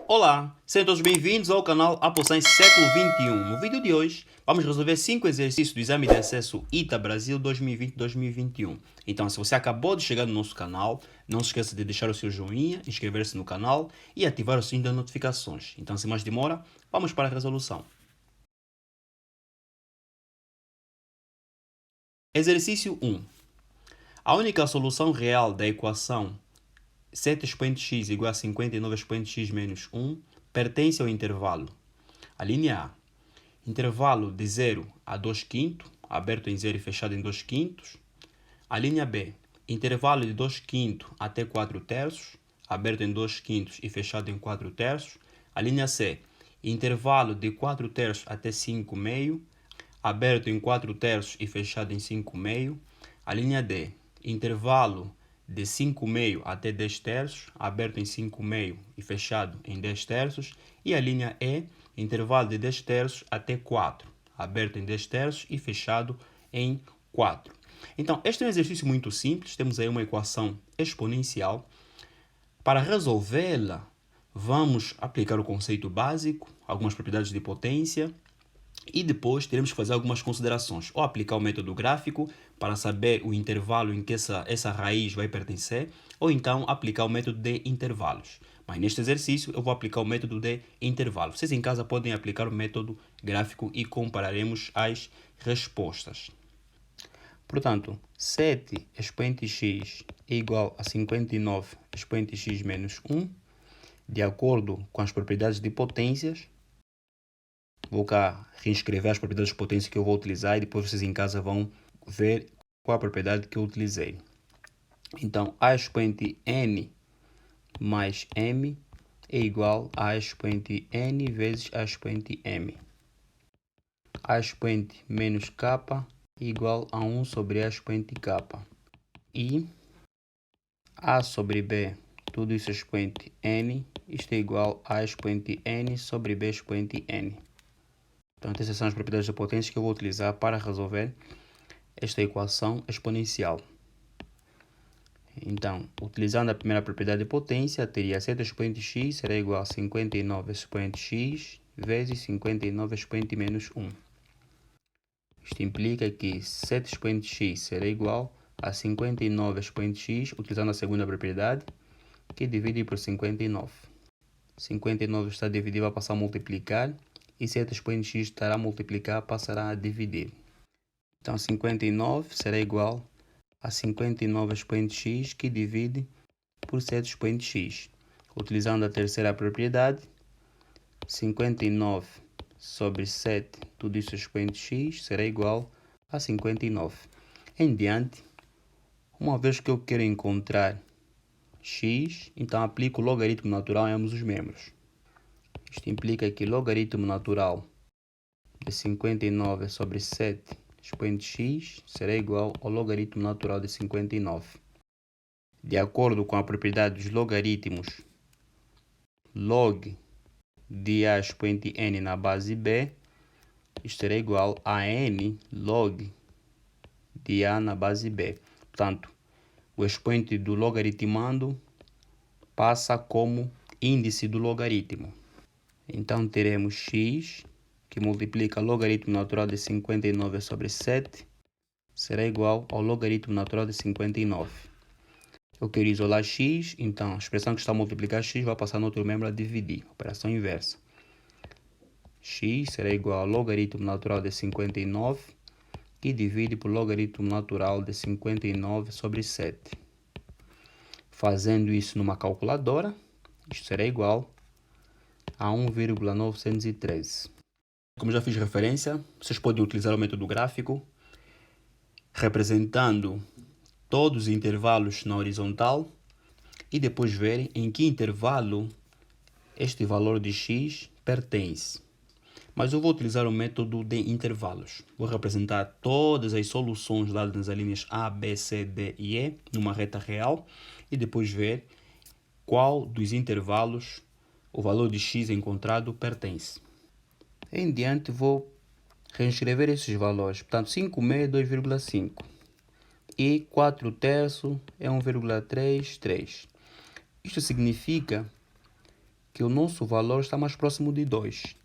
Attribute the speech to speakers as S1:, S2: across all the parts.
S1: Olá, sejam todos bem-vindos ao canal ApoScience Século XXI. No vídeo de hoje, vamos resolver 5 exercícios do Exame de Acesso ITA Brasil 2020-2021. Então, se você acabou de chegar no nosso canal, não se esqueça de deixar o seu joinha, inscrever-se no canal e ativar o sininho das notificações. Então, sem mais demora, vamos para a resolução. Exercício 1. A única solução real da equação 7 expoente x igual a 59 expoente x menos 1 pertence ao intervalo. A linha A. Intervalo de 0 a 2 quintos, aberto em 0 e fechado em 2 quintos. A linha B. Intervalo de 2 quintos até 4 terços, aberto em 2 quintos e fechado em 4 terços. A linha C. Intervalo de 4 terços até 5 meio, aberto em 4 terços e fechado em 5 meio. A linha D. Intervalo de 5 meio até 10 terços, aberto em 5 meio e fechado em 10 terços. E a linha E, intervalo de 10 terços até 4, aberto em 10 terços e fechado em 4. Então, este é um exercício muito simples. Temos aí uma equação exponencial. Para resolvê-la, vamos aplicar o conceito básico, algumas propriedades de potência, e depois teremos que fazer algumas considerações, ou aplicar o método gráfico para saber o intervalo em que essa raiz vai pertencer, ou então aplicar o método de intervalos. Mas neste exercício eu vou aplicar o método de intervalo. Vocês em casa podem aplicar o método gráfico e compararemos as respostas. Portanto, 7 expoente x é igual a 59 expoente x menos 1, de acordo com as propriedades de potências. Vou cá reescrever as propriedades de potência que eu vou utilizar e depois vocês em casa vão ver qual a propriedade que eu utilizei. Então, A expoente n mais m é igual a A expoente n vezes A expoente m. A expoente menos k é igual a 1 sobre A expoente k. E A sobre b, tudo isso expoente n, isto é igual a A expoente n sobre b expoente n. Então, essas são as propriedades da potência que eu vou utilizar para resolver esta equação exponencial. Então, utilizando a primeira propriedade de potência, teria 7 expoente x será igual a 59 expoente x vezes 59 expoente menos 1. Isto implica que 7 expoente x será igual a 59 expoente x, utilizando a segunda propriedade, que divide por 59. 59 está dividido, vai passar a multiplicar, e 7 expoente x estará a multiplicar, passará a dividir. Então, 59 será igual a 59 expoente x, que divide por 7 expoente x. Utilizando a terceira propriedade, 59 sobre 7, tudo isso expoente x, será igual a 59. Em diante, uma vez que eu quero encontrar x, então aplico o logaritmo natural em ambos os membros. Isto implica que logaritmo natural de 59 sobre 7 expoente x será igual ao logaritmo natural de 59. De acordo com a propriedade dos logaritmos, log de A expoente n na base b, isto será igual a n log de A na base b. Portanto, o expoente do logaritmando passa como índice do logaritmo. Então, teremos x, que multiplica logaritmo natural de 59 sobre 7, será igual ao logaritmo natural de 59. Eu quero isolar x, então a expressão que está a multiplicar x vai passar no outro membro a dividir, operação inversa. X será igual ao logaritmo natural de 59, que divide por logaritmo natural de 59 sobre 7. Fazendo isso numa calculadora, isto será igual a 1,913. Como já fiz referência, vocês podem utilizar o método gráfico, representando todos os intervalos na horizontal e depois ver em que intervalo este valor de x pertence. Mas eu vou utilizar o método de intervalos. Vou representar todas as soluções dadas nas linhas A, B, C, D e E numa reta real e depois ver qual dos intervalos o valor de x encontrado pertence. Em diante vou reescrever esses valores. Portanto, 5 meio é 2,5 e 4 terços é 1,33. Isto significa que o nosso valor está mais próximo de 2.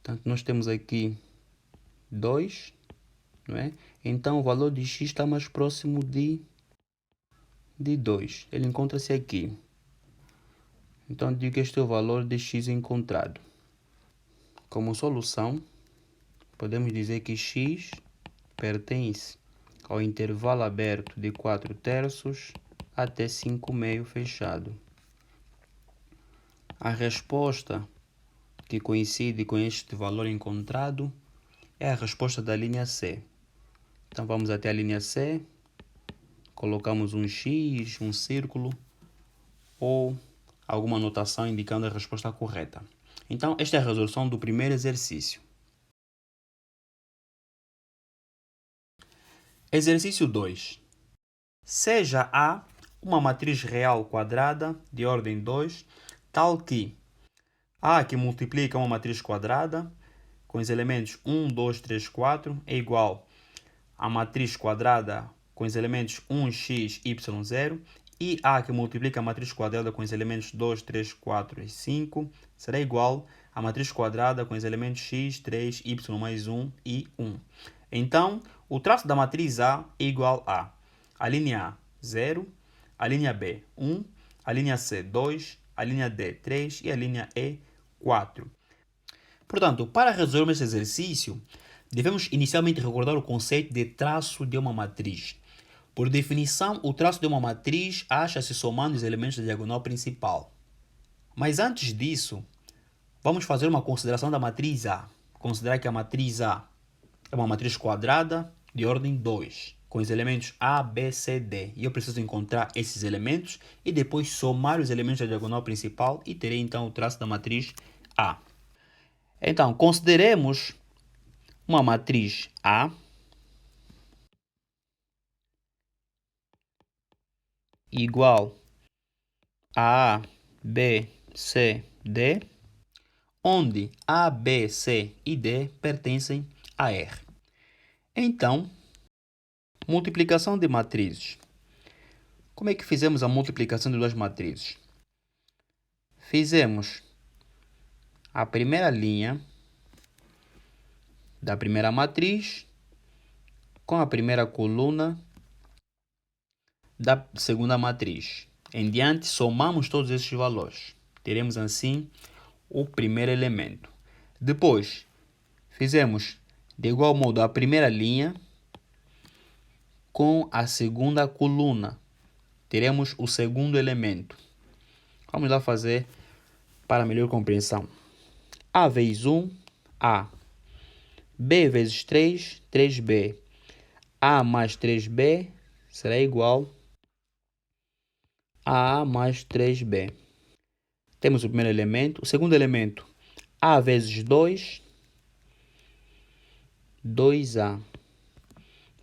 S1: Portanto, nós temos aqui 2, não é? Então, o valor de x está mais próximo de 2. Ele encontra-se aqui. Então, digo que este é o valor de x encontrado. Como solução, podemos dizer que x pertence ao intervalo aberto de 4/3 até 5/2 fechado. A resposta que coincide com este valor encontrado é a resposta da linha C. Então vamos até a linha C, colocamos um X, um círculo ou alguma anotação indicando a resposta correta. Então esta é a resolução do primeiro exercício. Exercício 2. Seja A uma matriz real quadrada de ordem 2, tal que A que multiplica uma matriz quadrada com os elementos 1, 2, 3, 4 é igual a matriz quadrada com os elementos 1, x, y, 0 e A que multiplica a matriz quadrada com os elementos 2, 3, 4 e 5 será igual a matriz quadrada com os elementos x, 3, y mais 1 e 1. Então, o traço da matriz A é igual a linha A, 0, a linha B, 1, a linha C, 2, a linha D, 3 e a linha E, 4. Portanto, para resolver esse exercício, devemos inicialmente recordar o conceito de traço de uma matriz. Por definição, o traço de uma matriz acha-se somando os elementos da diagonal principal. Mas antes disso, vamos fazer uma consideração da matriz A. Considerar que a matriz A é uma matriz quadrada de ordem 2, com os elementos A, B, C, D. E eu preciso encontrar esses elementos e depois somar os elementos da diagonal principal e terei então o traço da matriz A. Então, consideremos uma matriz A igual a B, C, D, onde A, B, C e D pertencem a R. Então, multiplicação de matrizes. Como é que fizemos a multiplicação de duas matrizes? Fizemos a primeira linha da primeira matriz com a primeira coluna da segunda matriz. Em diante, somamos todos esses valores. Teremos assim o primeiro elemento. Depois, fizemos de igual modo a primeira linha com a segunda coluna. Teremos o segundo elemento. Vamos lá fazer para melhor compreensão. A vezes 1, A. B vezes 3, 3B. A mais 3B será igual a mais 3B. Temos o primeiro elemento. O segundo elemento, A vezes 2, 2A.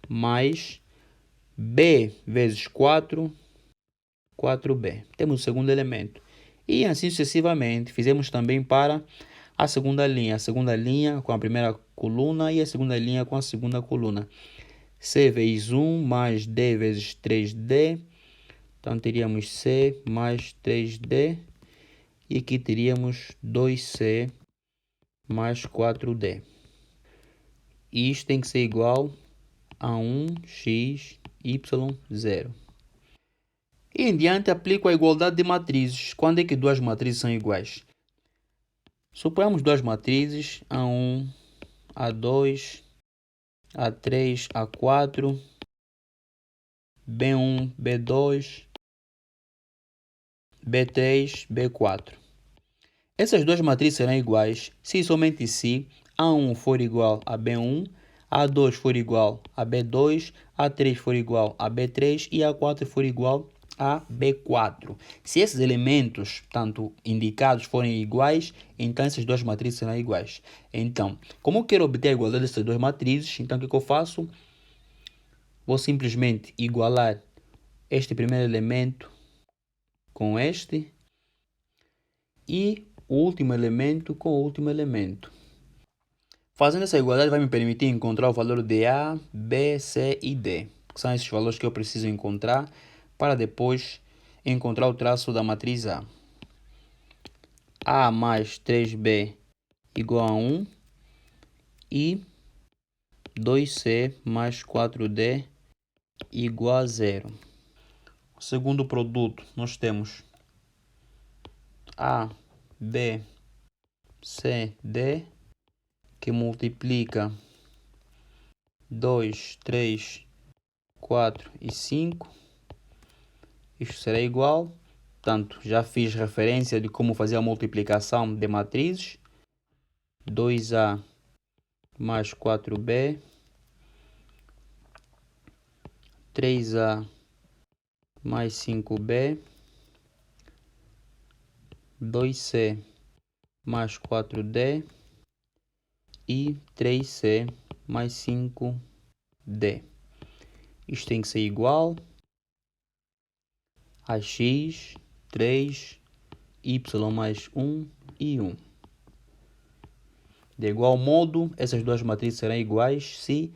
S1: Mais B vezes 4, 4B. Temos o segundo elemento. E assim sucessivamente. Fizemos também para a segunda linha. A segunda linha com a primeira coluna e a segunda linha com a segunda coluna. C vezes 1 mais D vezes 3D. Então, teríamos C mais 3D. E aqui teríamos 2C mais 4D. E isto tem que ser igual a 1x, y, 0. E em diante aplico a igualdade de matrizes. Quando é que duas matrizes são iguais? Suponhamos duas matrizes, A1, A2, A3, A4, B1, B2, B3, B4. Essas duas matrizes serão iguais se e somente se A1 for igual a B1, A2 for igual a B2, A3 for igual a B3 e A4 for igual a B4. Se esses elementos, tanto indicados, forem iguais, então essas duas matrizes serão iguais. Então, como eu quero obter a igualdade dessas duas matrizes, então o que eu faço? Vou simplesmente igualar este primeiro elemento com este e o último elemento com o último elemento. Fazendo essa igualdade vai me permitir encontrar o valor de A, B, C e D, que são esses valores que eu preciso encontrar para depois encontrar o traço da matriz A.
S2: A mais 3B igual a 1 e 2C mais 4D igual a 0.
S1: O segundo produto, nós temos
S2: A, B, C, D, que multiplica 2, 3, 4 e 5. Isto será igual. Portanto, já fiz referência de como fazer a multiplicação de matrizes. 2A mais 4B, 3A mais 5B, 2C mais 4D e 3C mais 5D. Isto tem que ser igual a x, 3, y mais 1 e 1. De igual modo, essas duas matrizes serão iguais se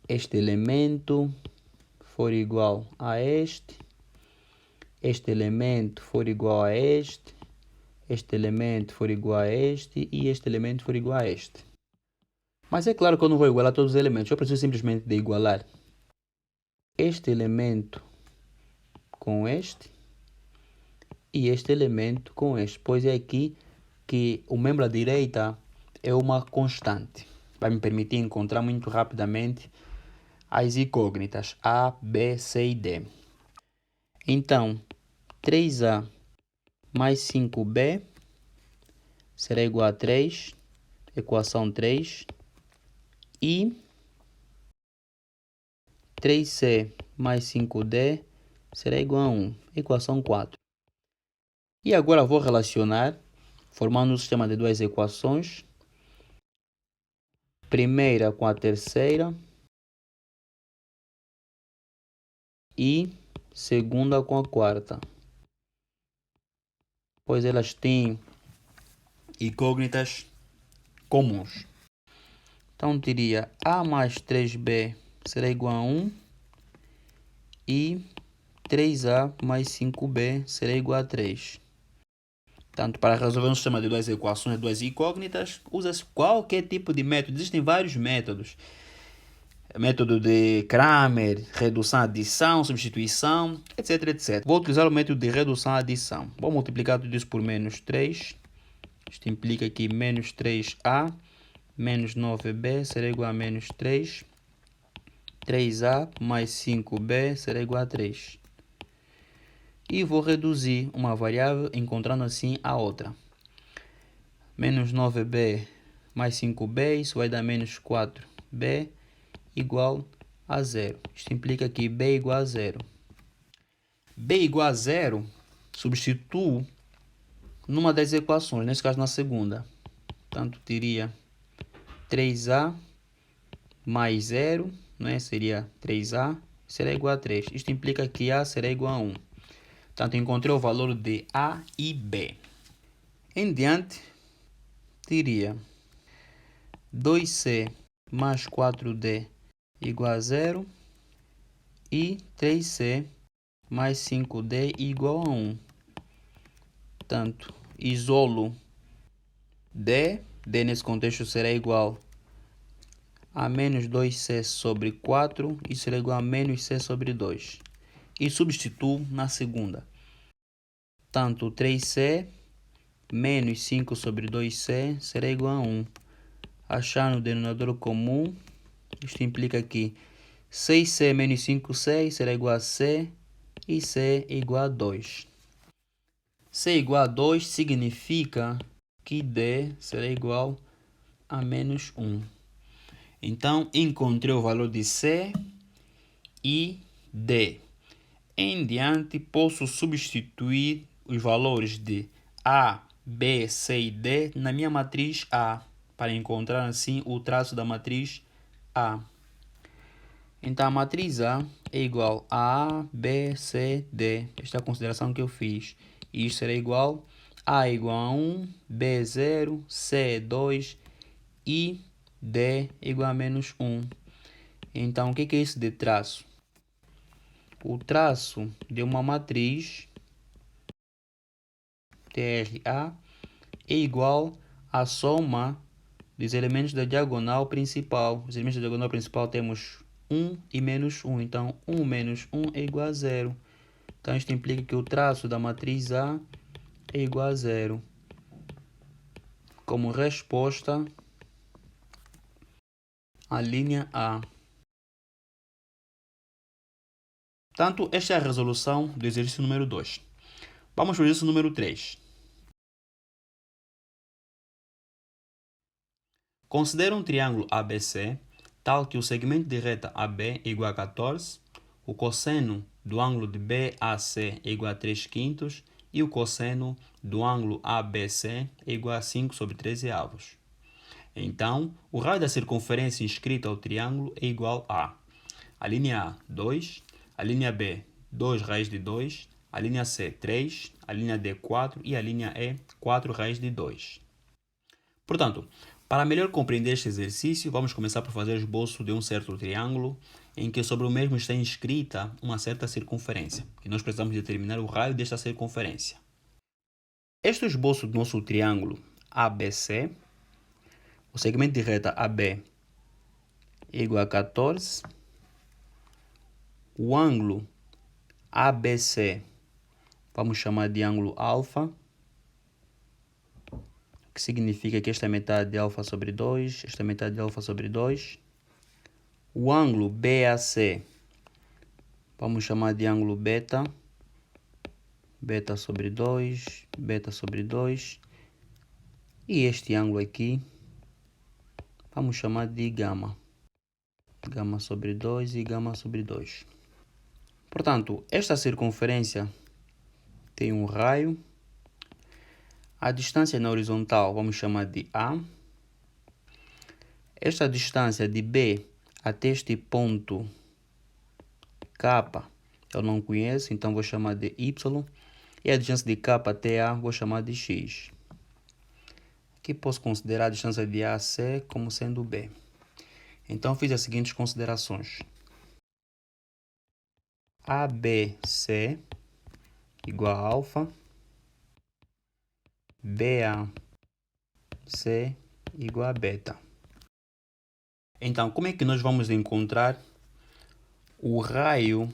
S2: este elemento for igual a este elemento for igual a este elemento for igual a este e este elemento for igual a este. Mas é claro que eu não vou igualar todos os elementos, eu preciso simplesmente de igualar este elemento com este e este elemento com este, pois é aqui que o membro à direita é uma constante. Vai me permitir encontrar muito rapidamente as incógnitas A, B, C e D. Então, 3A mais 5B será igual a 3, equação 3, e 3C mais 5D será igual a 1, equação 4. E agora vou relacionar, formando um sistema de duas equações, primeira com a terceira e segunda com a quarta, pois elas têm
S1: incógnitas comuns.
S2: Então teria A mais 3B será igual a 1 e 3A mais 5B será igual a 3.
S1: Portanto, para resolver um sistema de duas equações, duas incógnitas, usa-se qualquer tipo de método. Existem vários métodos. Método de Cramer, redução, adição, substituição, etc, etc. Vou utilizar o método de redução, adição. Vou multiplicar tudo isso por menos 3. Isto implica que menos 3A menos 9B será igual a menos 3. 3A mais 5B será igual a 3. E vou reduzir uma variável, encontrando assim a outra. Menos 9B mais 5B, isso vai dar menos 4B igual a 0. Isto implica que B igual a 0. B igual a 0, substituo numa das equações, nesse caso na segunda. Portanto, teria 3A mais 0, né? Seria 3A, será igual a 3. Isto implica que A será igual a 1. Portanto, encontrei o valor de A e B. Em diante, teria 2C mais 4D igual a 0 e 3C mais 5D igual a 1. Portanto, isolo D nesse contexto será igual a menos 2C sobre 4 e será igual a menos C sobre 2. E substituo na segunda. Tanto 3C menos 5 sobre 2C será igual a 1. Achar no denominador comum, isto implica que 6C menos 5C será igual a C e C igual a 2. C igual a 2 significa que D será igual a menos 1. Então, encontrei o valor de C e D. Em diante, posso substituir os valores de A, B, C e D na minha matriz A, para encontrar assim o traço da matriz A. Então, a matriz A é igual a B, C, D. Esta é a consideração que eu fiz. E isso será igual A igual a 1, B 0, C 2 e D igual a menos 1. Então, o que é isso de traço? O traço de uma matriz
S2: TRA é igual à soma dos elementos da diagonal principal. Os elementos da diagonal principal temos 1 e menos 1. Então, 1 menos 1 é igual a 0. Então, isto implica que o traço da matriz A é igual a 0. Como resposta, a linha A. Portanto, esta é a resolução do exercício número 2. Vamos para o exercício número 3. Considera um triângulo ABC tal que o segmento de reta AB é igual a 14, o cosseno do ângulo de BAC é igual a 3/5 e o cosseno do ângulo ABC é igual a 5/13. Então, o raio da circunferência inscrita ao triângulo é igual a linha A, 2, a linha B, 2 raiz de 2, a linha C, 3, a linha D, 4 e a linha E, 4 raiz de 2. Portanto, para melhor compreender este exercício, vamos começar por fazer o esboço de um certo triângulo em que sobre o mesmo está inscrita uma certa circunferência. E nós precisamos determinar o raio desta circunferência. Este é o esboço do nosso triângulo ABC. O segmento de reta AB é igual a 14. O ângulo ABC vamos chamar de ângulo alfa, que significa que esta é metade de alfa sobre 2, esta é metade de alfa sobre 2. O ângulo BAC vamos chamar de ângulo beta, beta sobre 2, beta sobre 2. E este ângulo aqui vamos chamar de gama, gama sobre 2 e gama sobre 2. Portanto, esta circunferência tem um raio. A distância na horizontal vamos chamar de A. Esta distância de B até este ponto K eu não conheço, então vou chamar de Y. E a distância de K até A vou chamar de X. Aqui posso considerar a distância de A a C como sendo B. Então fiz as seguintes considerações. ABC igual a alfa. BAC igual a beta. Então, como é que nós vamos encontrar o raio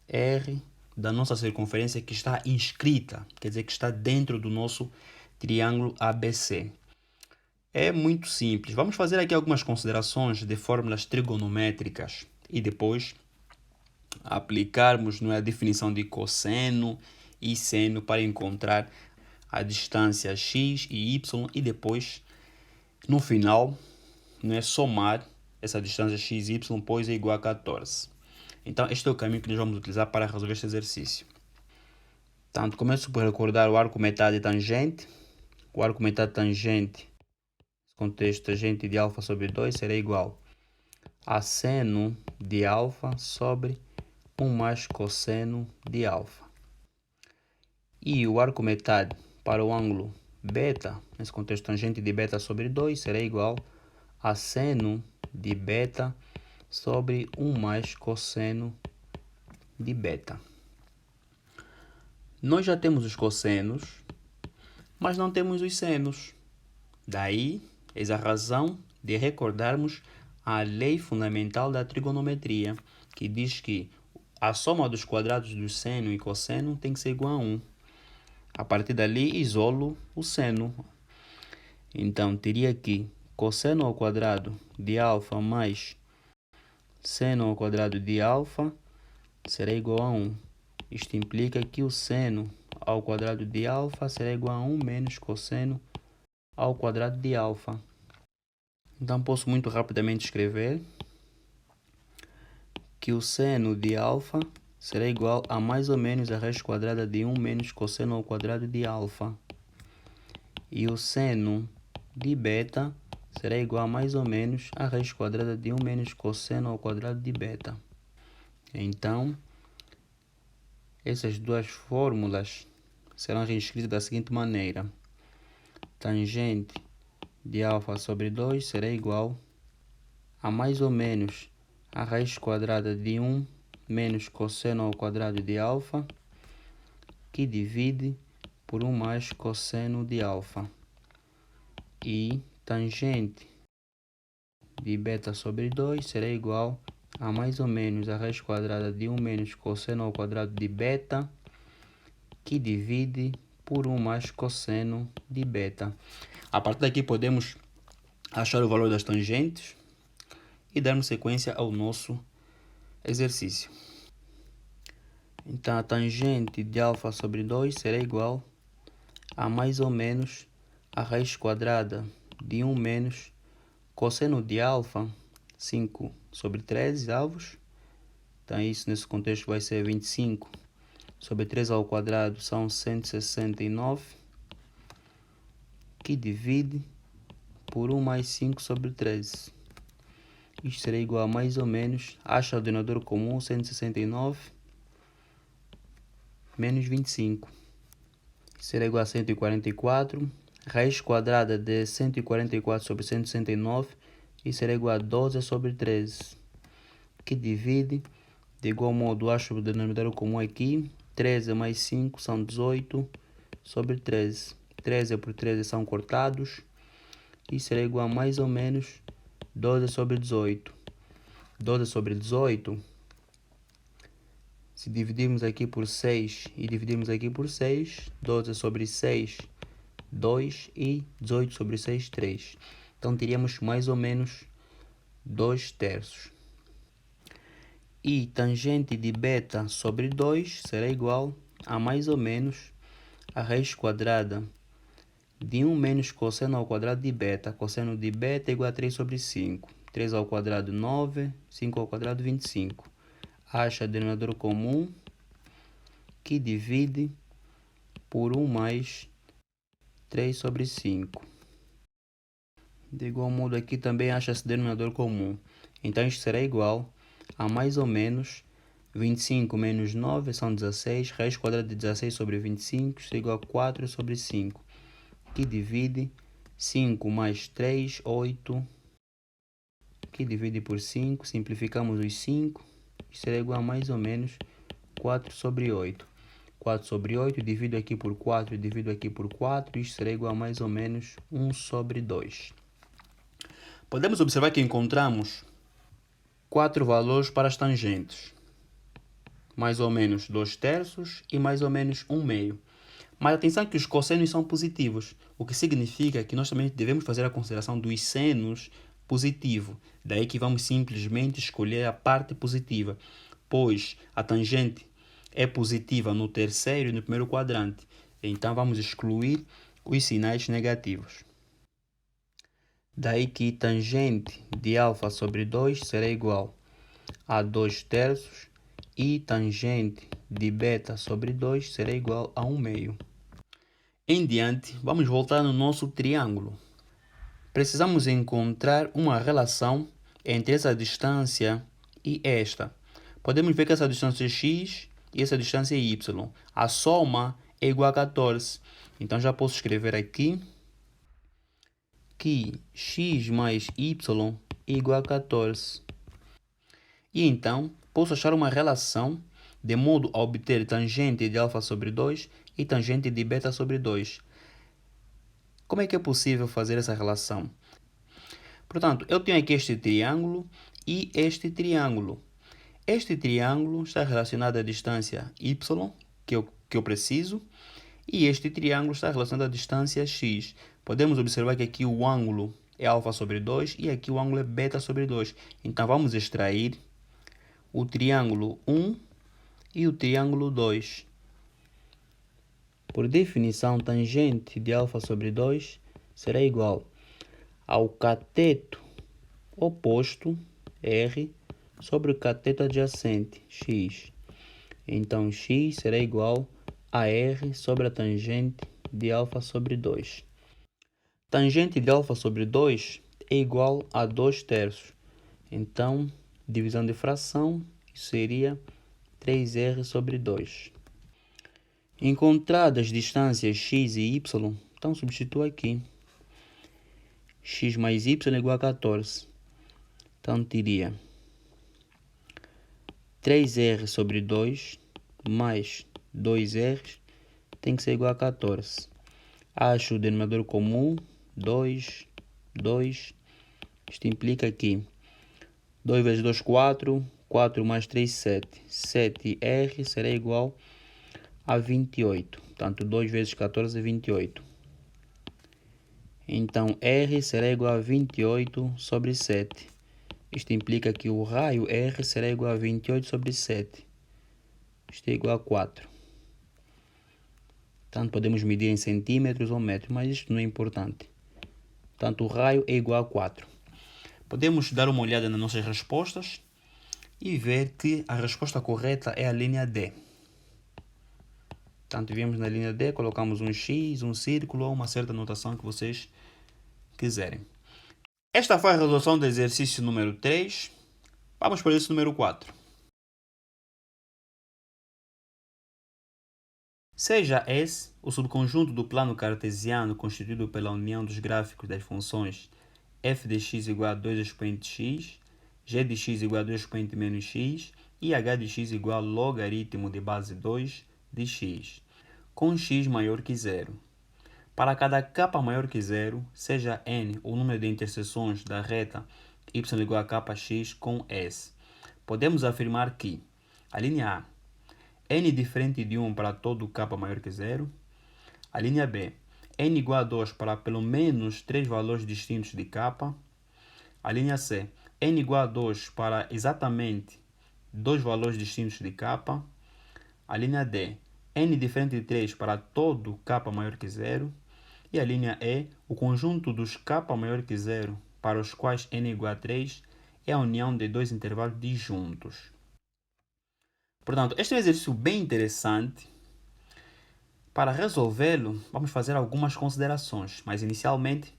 S2: R da nossa circunferência que está inscrita, quer dizer, que está dentro do nosso triângulo ABC? É muito simples. Vamos fazer aqui algumas considerações de fórmulas trigonométricas e depois aplicarmos a definição de cosseno e seno para encontrar a distância x e y e depois, no final, somar essa distância x e y, pois é igual a 14. Então, este é o caminho que nós vamos utilizar para resolver este exercício. Portanto, começo por recordar o arco metade e tangente. O arco metade tangente, nesse contexto, tangente de alfa sobre 2 será igual a seno de alfa sobre 1 mais cosseno de alfa. E o arco metade para o ângulo beta, nesse contexto, tangente de beta sobre 2 será igual a seno de beta sobre 1 mais cosseno de beta. Nós já temos os cossenos, mas não temos os senos. Daí, eis a razão de recordarmos a lei fundamental da trigonometria, que diz que a soma dos quadrados do seno e cosseno tem que ser igual a 1. A partir dali, isolo o seno. Então, teria aqui cosseno ao quadrado de alfa mais seno ao quadrado de alfa será igual a 1. Isto implica que o seno ao quadrado de alfa será igual a 1 menos cosseno ao quadrado de alfa. Então, posso muito rapidamente escrever que o seno de alfa será igual a mais ou menos a raiz quadrada de 1 menos cosseno ao quadrado de alfa. E o seno de beta será igual a mais ou menos a raiz quadrada de 1 menos cosseno ao quadrado de beta. Então, essas duas fórmulas serão reescritas da seguinte maneira. Tangente de alfa sobre 2 será igual a mais ou menos a raiz quadrada de 1 menos cosseno ao quadrado de alfa, que divide por 1 mais cosseno de alfa. E tangente de beta sobre 2 será igual a mais ou menos a raiz quadrada de 1 menos cosseno ao quadrado de beta, que divide por 1 mais cosseno de beta. A partir daqui podemos achar o valor das tangentes e darmos sequência ao nosso exercício. Então, a tangente de alfa sobre 2 será igual a mais ou menos a raiz quadrada de 1 menos cosseno de alfa, 5 sobre 13 avos. Então, isso nesse contexto vai ser 25 sobre 3 ao quadrado, são 169, que divide por 1 mais 5 sobre 13. Isto será igual a mais ou menos, acha o denominador comum, 169 menos 25. Será igual a 144. Raiz quadrada de 144 sobre 169. E será igual a 12 sobre 13. Que divide, de igual modo, acho o denominador comum aqui. 13 mais 5 são 18 sobre 13. 13 por 13 são cortados. E será igual a mais ou menos 12 sobre 18. 12 sobre 18. Se dividirmos aqui por 6 e dividirmos aqui por 6, 12 sobre 6, 2 e 18 sobre 6, 3. Então, teríamos mais ou menos 2 terços. E tangente de beta sobre 2 será igual a mais ou menos a raiz quadrada de 1 menos cosseno ao quadrado de beta. Cosseno de beta é igual a 3 sobre 5. 3 ao quadrado, 9. 5 ao quadrado, 25. Acha denominador comum, que divide por 1 mais 3 sobre 5. De igual modo, aqui também acha-se denominador comum. Então, isto será igual a mais ou menos 25 menos 9 são 16. Raiz quadrada de 16 sobre 25 será igual a 4 sobre 5. Que divide 5 mais 3, 8. Que divide por 5. Simplificamos os 5. Será igual a mais ou menos 4 sobre 8. 4 sobre 8, divido aqui por 4, divido aqui por 4, isto será igual a mais ou menos 1 sobre 2. Podemos observar que encontramos 4 valores para as tangentes. Mais ou menos 2 terços e mais ou menos 1 meio. Mas atenção que os cossenos são positivos, o que significa que nós também devemos fazer a consideração dos senos positivo. Daí que vamos simplesmente escolher a parte positiva, pois a tangente é positiva no terceiro e no primeiro quadrante. Então vamos excluir os sinais negativos. Daí que tangente de alfa sobre 2 será igual a 2 terços e tangente de beta sobre 2 será igual a 1 meio. Em diante, vamos voltar no nosso triângulo. Precisamos encontrar uma relação entre essa distância e esta. Podemos ver que essa distância é x e essa distância é y. A soma é igual a 14. Então, já posso escrever aqui que x mais y é igual a 14. E então, posso achar uma relação de modo a obter tangente de alfa sobre 2 e tangente de beta sobre 2. Como é que é possível fazer essa relação? Portanto, eu tenho aqui este triângulo e este triângulo. Este triângulo está relacionado à distância y, que eu preciso, e este triângulo está relacionado à distância x. Podemos observar que aqui o ângulo é alfa sobre 2 e aqui o ângulo é beta sobre 2. Então, vamos extrair o triângulo 1 e o triângulo 2. Por definição, tangente de alfa sobre 2 será igual ao cateto oposto, R, sobre o cateto adjacente, x. Então, x será igual a R sobre a tangente de alfa sobre 2. Tangente de alfa sobre 2 é igual a 2 terços. Então, divisão de fração, seria 3R sobre 2. Encontradas as distâncias x e y, então substitua aqui. X mais y é igual a 14. Então, teria 3R sobre 2 mais 2R. tem que ser igual a 14. Acho o denominador comum, 2, 2. Isto implica que 2 vezes 2, 4. 4 mais 3, 7. 7R será igual a 28. Portanto, 2 vezes 14 é 28. Então, R será igual a 28 sobre 7. Isto implica que o raio R será igual a 28 sobre 7. Isto é igual a 4. Portanto, podemos medir em centímetros ou metros, mas isto não é importante. Portanto, o raio é igual a 4.
S1: Podemos dar uma olhada nas nossas respostas e ver que a resposta correta é a linha D. Portanto, viemos na linha D, colocamos um X, um círculo ou uma certa notação que vocês quiserem. Esta foi a resolução do exercício número 3. Vamos para esse número 4. Seja S o subconjunto do plano cartesiano constituído pela união dos gráficos das funções f de x igual a 2 expoente x, g de x igual a 2 expoente menos x e h de x igual a logaritmo de base 2 de x, com x maior que 0. Para cada k maior que 0, seja n o número de interseções da reta y igual a kx com S, podemos afirmar que a linha A, n diferente de 1 para todo k maior que 0. A linha B, n igual a 2 para pelo menos 3 valores distintos de k. A linha C, n igual a 2 para exatamente 2 valores distintos de k. A linha D, n diferente de 3 para todo k maior que 0. E a linha E, o conjunto dos k maior que 0 para os quais n é igual a 3 é a união de dois intervalos disjuntos. Portanto, este é um exercício bem interessante. Para resolvê-lo, vamos fazer algumas considerações, mas inicialmente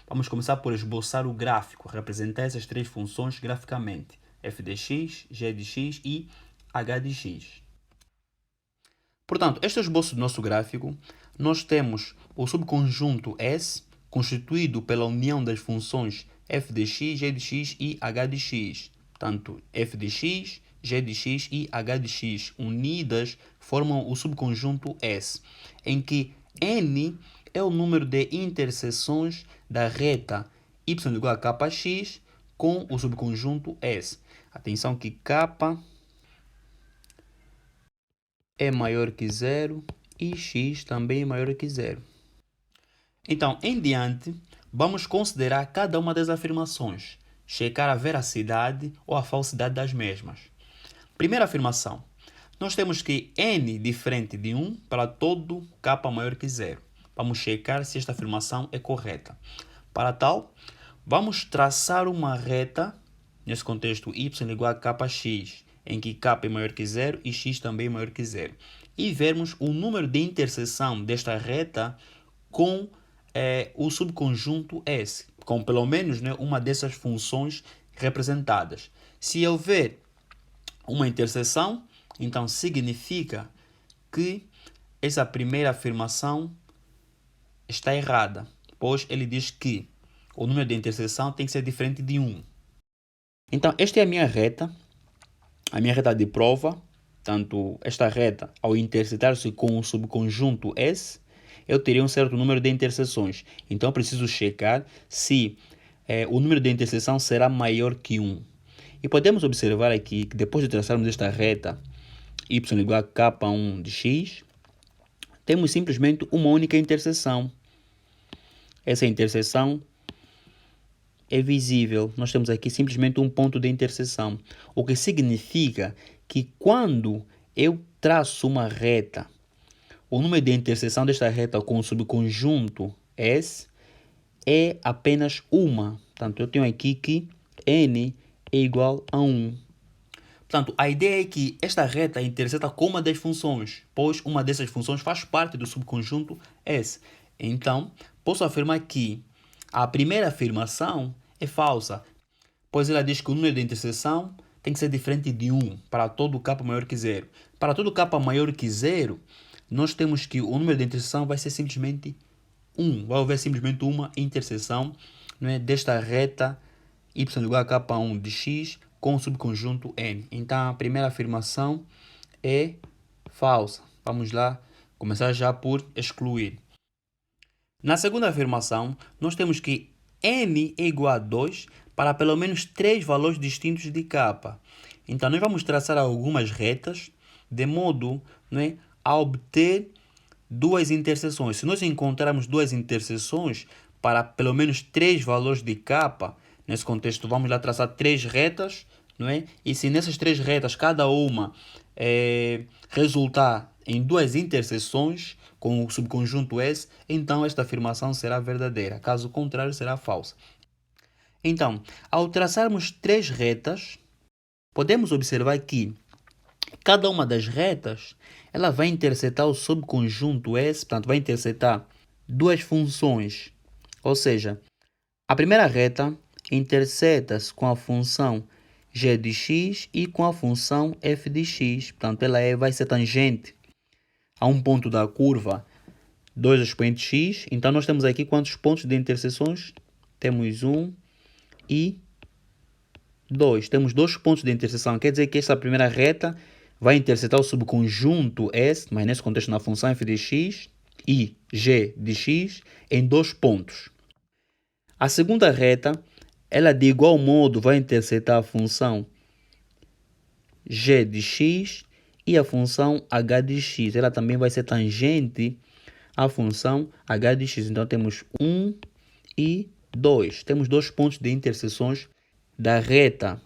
S1: vamos começar por esboçar o gráfico, representar essas três funções graficamente, f de x, g de x e h de x. Portanto, este é o esboço do nosso gráfico. Nós temos o subconjunto S, constituído pela união das funções f de x, g de x e h de x. Portanto, f de x, g de x e h de x unidas formam o subconjunto S, em que n é o número de interseções da reta y igual a kx com o subconjunto S. Atenção que k é maior que 0 e x também é maior que 0. Então, em diante, vamos considerar cada uma das afirmações, checar a veracidade ou a falsidade das mesmas. Primeira afirmação. Nós temos que n diferente de 1 para todo k maior que 0. Vamos checar se esta afirmação é correta. Para tal, vamos traçar uma reta, nesse contexto y igual a kx, em que k é maior que 0 e x também é maior que 0. E vermos o número de interseção desta reta com o subconjunto S, com pelo menos, né, uma dessas funções representadas. Se houver uma interseção, então significa que essa primeira afirmação está errada, pois ele diz que o número de interseção tem que ser diferente de 1. Então, esta é a minha reta de prova. Portanto, esta reta, ao intersetar-se com o subconjunto S, eu teria um certo número de interseções. Então, eu preciso checar se o número de interseção será maior que 1. E podemos observar aqui que depois de traçarmos esta reta y igual a k1 de x, temos simplesmente uma única interseção. Essa interseção é visível. Nós temos aqui simplesmente um ponto de interseção, o que significa que quando eu traço uma reta, o número de interseção desta reta com o subconjunto S é apenas uma. Portanto, eu tenho aqui que n é igual a 1. Portanto, a ideia é que esta reta interseta com uma das funções, pois uma dessas funções faz parte do subconjunto S. Então, posso afirmar que a primeira afirmação é falsa, pois ela diz que o número de interseção tem que ser diferente de 1 para todo k maior que 0. Para todo k maior que 0, nós temos que o número de interseção vai ser simplesmente 1. Vai haver simplesmente uma interseção, né, desta reta y igual a k1 de x com o subconjunto n. Então, a primeira afirmação é falsa. Vamos lá Começar já por excluir. Na segunda afirmação, nós temos que n é igual a 2 para pelo menos 3 valores distintos de k. Então, nós vamos traçar algumas retas de modo, né, a obter duas interseções. Se nós encontrarmos duas interseções para pelo menos 3 valores de k, nesse contexto vamos lá traçar 3 retas, não é? E se nessas 3 retas cada uma resultar em duas interseções com o subconjunto S, então esta afirmação será verdadeira. Caso contrário, será falsa. Então, ao traçarmos 3 retas, podemos observar que cada uma das retas ela vai intersetar o subconjunto S, portanto, vai intersetar duas funções. Ou seja, a primeira reta interseta-se com a função g de x e com a função f de x. Portanto, ela vai ser tangente a um ponto da curva 2 expoente x. Então, nós temos aqui quantos pontos de interseções? Temos 1 e 2. Temos 2 pontos de interseção. Quer dizer que essa primeira reta vai intersetar o subconjunto S, mas nesse contexto na função f de x e g de x em 2 pontos. A segunda reta, ela de igual modo vai intersetar a função g de x e a função h de x. Ela também vai ser tangente à função h de x. Então temos 1 e 2. Temos 2 pontos de interseções da reta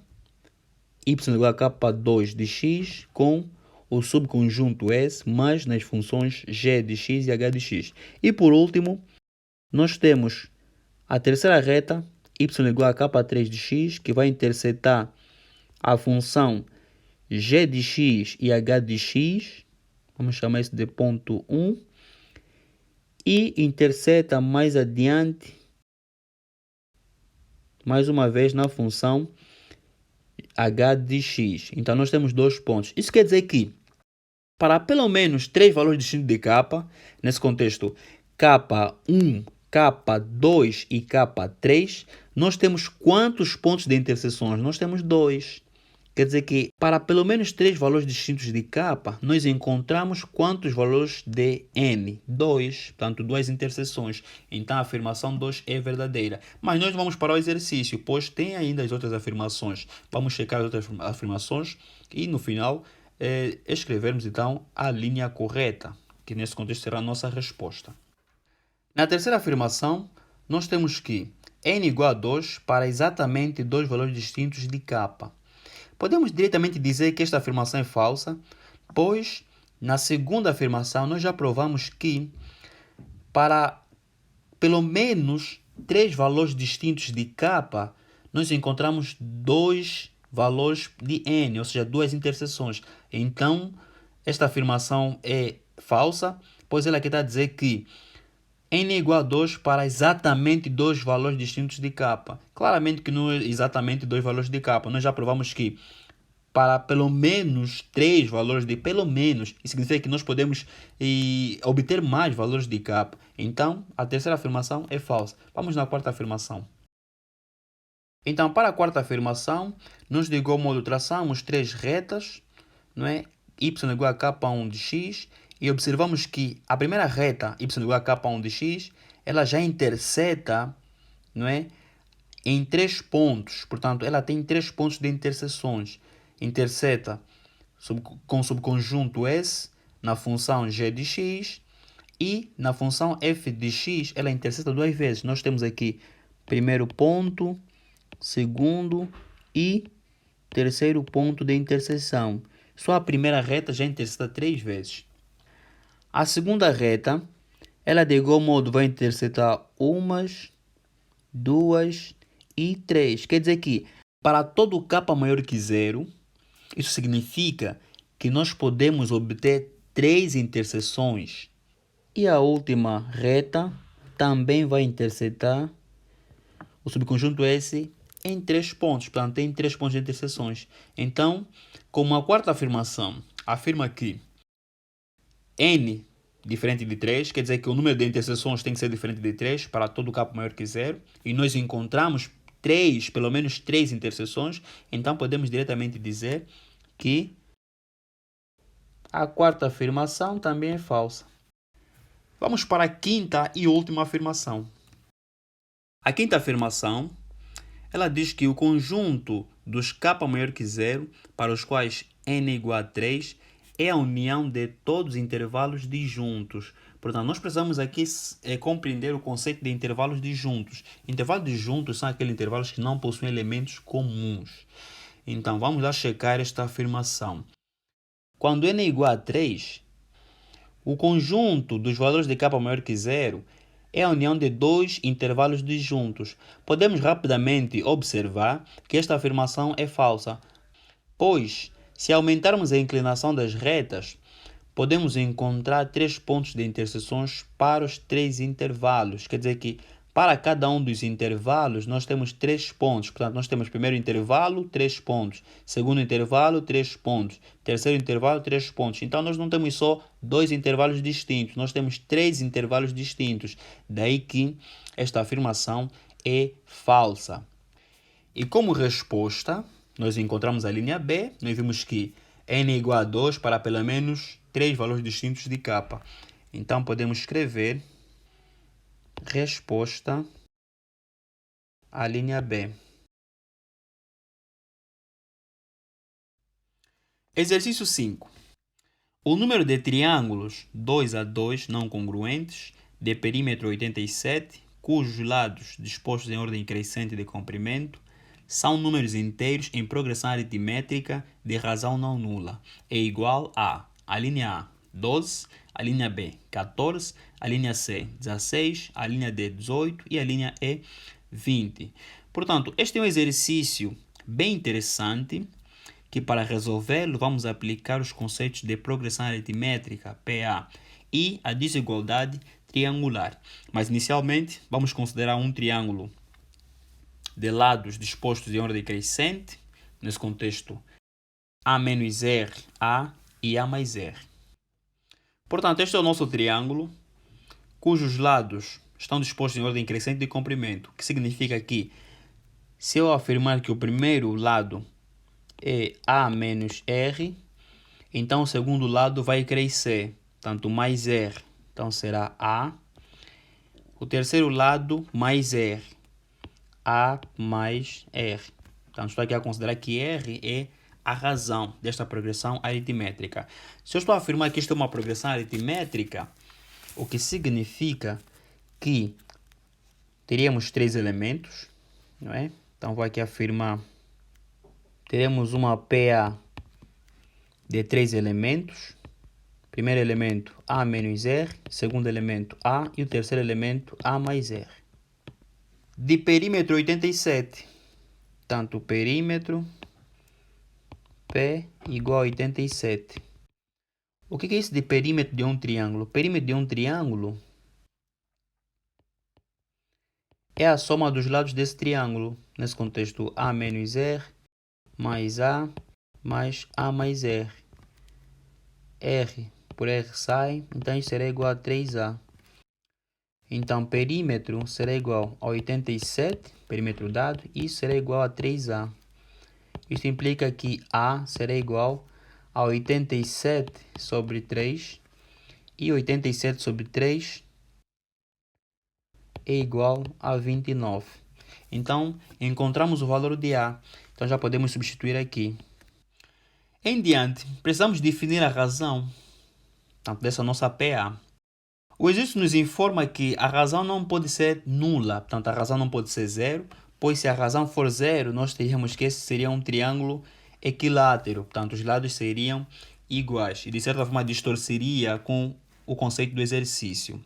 S1: y igual a k2 de x com o subconjunto S, mas nas funções g de x e h de x. E por último, nós temos a terceira reta, y igual a k3 de x, que vai intersetar a função g de x e h de x, vamos chamar isso de ponto 1, e interseta mais adiante, mais uma vez na função h de x. Então nós temos 2 pontos. Isso quer dizer que para pelo menos 3 valores distintos de k, nesse contexto k1, k2 e k3, nós temos quantos pontos de interseções? Nós temos 2. Quer dizer que para pelo menos 3 valores distintos de k, nós encontramos quantos valores de n? 2, portanto 2 interseções. Então a afirmação 2 é verdadeira. Mas nós vamos para o exercício, pois tem ainda as outras afirmações. Vamos checar as outras afirmações e no final escrevermos então a linha correta, que nesse contexto será a nossa resposta. Na terceira afirmação, nós temos que n igual a 2 para exatamente 2 valores distintos de k. Podemos diretamente dizer que esta afirmação é falsa, pois na segunda afirmação nós já provamos que para pelo menos 3 valores distintos de k, nós encontramos 2 valores de n, ou seja, 2 interseções. Então, esta afirmação é falsa, pois ela aqui está a dizer que n é igual a 2 para exatamente 2 valores distintos de k. Claramente que não é exatamente 2 valores de k. Nós já provamos que para pelo menos 3 valores de pelo menos, isso significa que nós podemos obter mais valores de k. Então, a terceira afirmação é falsa. Vamos na quarta afirmação. Então, para a quarta afirmação, nós de igual modo traçamos 3 retas, não é? Y igual a k1 de x, e observamos que a primeira reta, y igual a k1 de x, ela já interseta, não é, em 3 pontos. Portanto, ela tem 3 pontos de interseções. Interseta com o subconjunto S na função g de x e na função f de x, ela interseta 2 vezes. Nós temos aqui primeiro ponto, segundo e terceiro ponto de interseção. Só a primeira reta já interseta 3 vezes. A segunda reta, ela de igual modo vai intersetar 1, 2 e 3. Quer dizer que para todo k maior que 0, isso significa que nós podemos obter 3 interseções. E a última reta também vai intersetar o subconjunto S em 3 pontos. Portanto, tem 3 pontos de interseções. Então, como a quarta afirmação afirma que n diferente de 3, quer dizer que o número de interseções tem que ser diferente de 3 para todo k maior que 0, e nós encontramos pelo menos 3 interseções, então podemos diretamente dizer que a quarta afirmação também é falsa. Vamos para a quinta e última afirmação. A quinta afirmação, ela diz que o conjunto dos k maior que zero, para os quais n é igual a 3, é a união de todos os intervalos disjuntos. Portanto, nós precisamos aqui compreender o conceito de intervalos disjuntos. Intervalos disjuntos são aqueles intervalos que não possuem elementos comuns. Então, vamos lá checar esta afirmação. Quando n é igual a 3, o conjunto dos valores de k maior que zero é a união de dois intervalos disjuntos. Podemos rapidamente observar que esta afirmação é falsa, pois, se aumentarmos a inclinação das retas, podemos encontrar 3 pontos de interseções para os 3 intervalos. Quer dizer que para cada um dos intervalos nós temos 3 pontos. Portanto, nós temos primeiro intervalo, 3 pontos. Segundo intervalo, 3 pontos. Terceiro intervalo, 3 pontos. Então, nós não temos só 2 intervalos distintos. Nós temos 3 intervalos distintos. Daí que esta afirmação é falsa. E como resposta, nós encontramos a linha B. Nós vimos que n é igual a 2 para pelo menos 3 valores distintos de k. Então, podemos escrever resposta à linha B. Exercício 5. O número de triângulos 2 a 2 não congruentes de perímetro 87, cujos lados dispostos em ordem crescente de comprimento são números inteiros em progressão aritmétrica de razão não nula, é igual a linha A, 12, a linha B, 14, a linha C, 16, a linha D, 18 e a linha E, 20. Portanto, este é um exercício bem interessante que, para resolvê-lo, vamos aplicar os conceitos de progressão aritmétrica, PA, e a desigualdade triangular. Mas, inicialmente, vamos considerar um triângulo de lados dispostos em ordem crescente, nesse contexto A menos R, A e A mais R. Portanto, este é o nosso triângulo, cujos lados estão dispostos em ordem crescente de comprimento, o que significa que, se eu afirmar que o primeiro lado é A menos R, então o segundo lado vai crescer, tanto mais R, então será A. O terceiro lado mais R, A mais R. Então, estou aqui a considerar que R é a razão desta progressão aritmétrica. Se eu estou a afirmar que isto é uma progressão aritmétrica, o que significa que teríamos 3 elementos, não é? Então, vou aqui afirmar, teremos uma PA de 3 elementos. Primeiro elemento A menos R, segundo elemento A e o terceiro elemento A mais R. De perímetro 87, tanto perímetro P igual a 87. O que é isso de perímetro de um triângulo? Perímetro de um triângulo é a soma dos lados desse triângulo. Nesse contexto, A menos R mais A mais R. R por R sai, então isso será igual a 3A. Então, perímetro será igual a 87, perímetro dado, e isso será igual a 3A. Isso implica que A será igual a 87 sobre 3, e 87 sobre 3 é igual a 29. Então, encontramos o valor de A. Então, já podemos substituir aqui. Em diante, precisamos definir a razão dessa nossa PA. O exercício nos informa que a razão não pode ser nula, portanto, a razão não pode ser zero, pois se a razão for zero, nós teríamos que esse seria um triângulo equilátero, portanto, os lados seriam iguais e, de certa forma, distorceria com o conceito do exercício.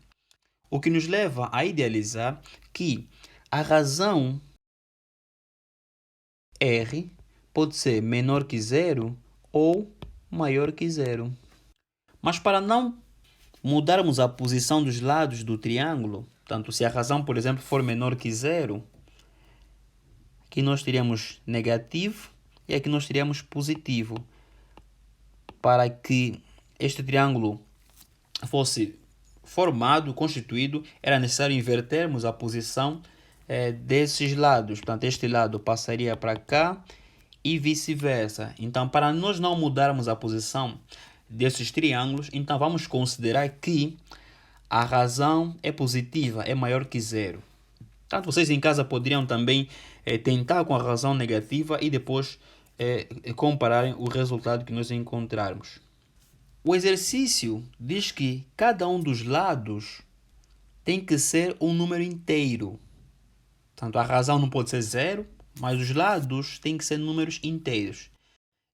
S1: O que nos leva a idealizar que a razão R pode ser menor que zero ou maior que zero. Mas para não mudarmos a posição dos lados do triângulo, portanto, se a razão, por exemplo, for menor que zero, aqui nós teríamos negativo e aqui nós teríamos positivo. Para que este triângulo fosse formado, constituído, era necessário invertermos a posição desses lados. Portanto, este lado passaria para cá e vice-versa. Então, para nós não mudarmos a posição desses triângulos, então vamos considerar que a razão é positiva, é maior que zero. Portanto, vocês em casa poderiam também tentar com a razão negativa e depois compararem o resultado que nós encontrarmos. O exercício diz que cada um dos lados tem que ser um número inteiro. Portanto, a razão não pode ser zero, mas os lados têm que ser números inteiros.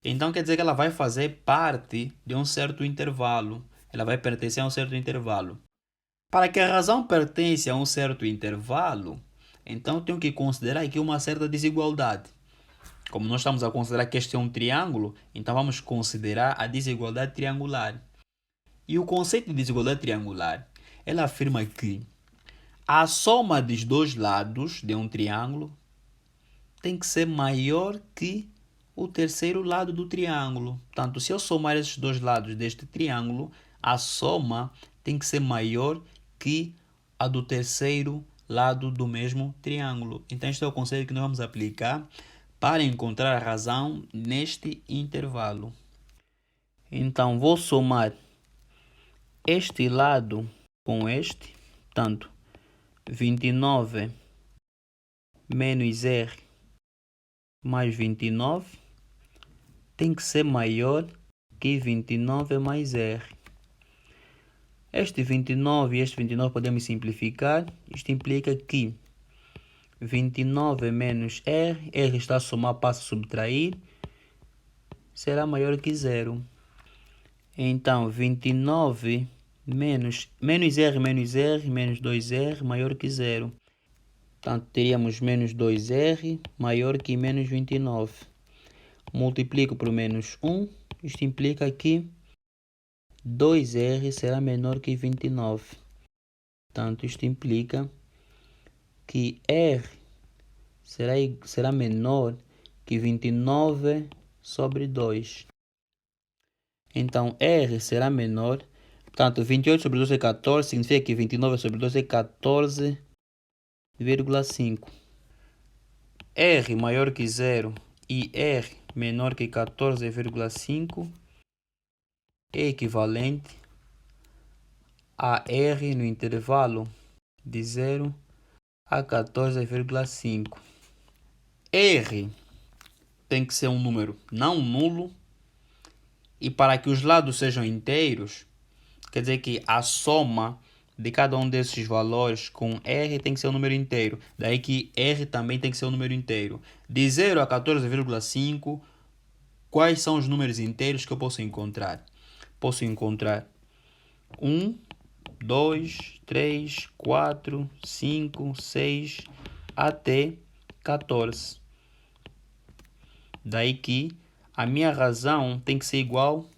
S1: Então quer dizer que ela vai fazer parte de um certo intervalo. Ela vai pertencer a um certo intervalo. Para que a razão pertença a um certo intervalo, então tenho que considerar aqui uma certa desigualdade. Como nós estamos a considerar que este é um triângulo, então vamos considerar a desigualdade triangular. E o conceito de desigualdade triangular, ela afirma que a soma dos dois lados de um triângulo tem que ser maior que o terceiro lado do triângulo. Portanto, se eu somar esses dois lados deste triângulo, a soma tem que ser maior que a do terceiro lado do mesmo triângulo. Então, este é o conceito que nós vamos aplicar para encontrar a razão neste intervalo. Então, vou somar este lado com este. Portanto, 29 menos R mais 29 tem que ser maior que 29 mais R. Este 29 e este 29 podemos simplificar. Isto implica que 29 menos R, R está a somar, passa a subtrair, será maior que zero. Então, 29 menos R menos R, menos 2R, maior que zero. Portanto, teríamos menos 2R maior que menos 29. Multiplico por menos 1, isto implica que 2R será menor que 29. Portanto, isto implica que R será menor que 29 sobre 2. Então, R será menor. Portanto, 28 sobre 2 é 14, significa que 29 sobre 2 é 14,5. R maior que 0 e R menor que 14,5 é equivalente a R no intervalo de 0 a 14,5. R tem que ser um número não nulo, e para que os lados sejam inteiros, quer dizer que a soma de cada um desses valores com R tem que ser um número inteiro. Daí que R também tem que ser um número inteiro. De 0 a 14,5, quais são os números inteiros que eu posso encontrar? Posso encontrar 1, 2, 3, 4, 5, 6, até 14. Daí que a minha razão tem que ser igual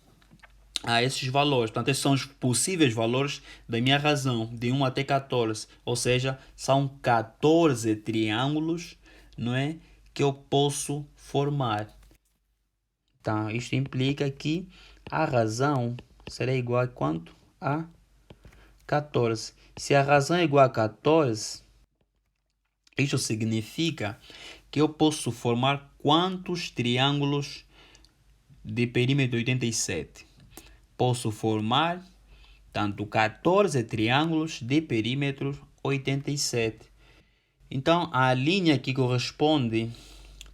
S1: a esses valores. Portanto, esses são os possíveis valores da minha razão, de 1 até 14. Ou seja, são 14 triângulos, não é, que eu posso formar. Então, isto implica que a razão será igual a quanto? A 14. Se a razão é igual a 14, isso significa que eu posso formar quantos triângulos de perímetro 87? Posso formar tanto 14 triângulos de perímetro 87. Então, a linha que corresponde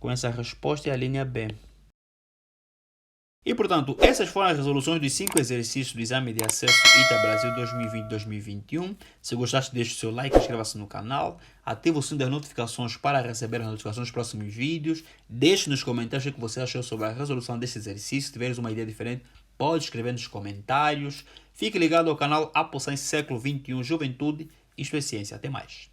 S1: com essa resposta é a linha B. E, portanto, essas foram as resoluções dos 5 exercícios do Exame de Acesso ITA Brasil 2020-2021. Se gostaste, deixe o seu like, inscreva-se no canal, ative o sininho das notificações para receber as notificações dos próximos vídeos. Deixe nos comentários o que você achou sobre a resolução deste exercício. Se tiveres uma ideia diferente, pode escrever nos comentários. Fique ligado ao canal Apossem Século XXI Juventude, isto é ciência. Até mais.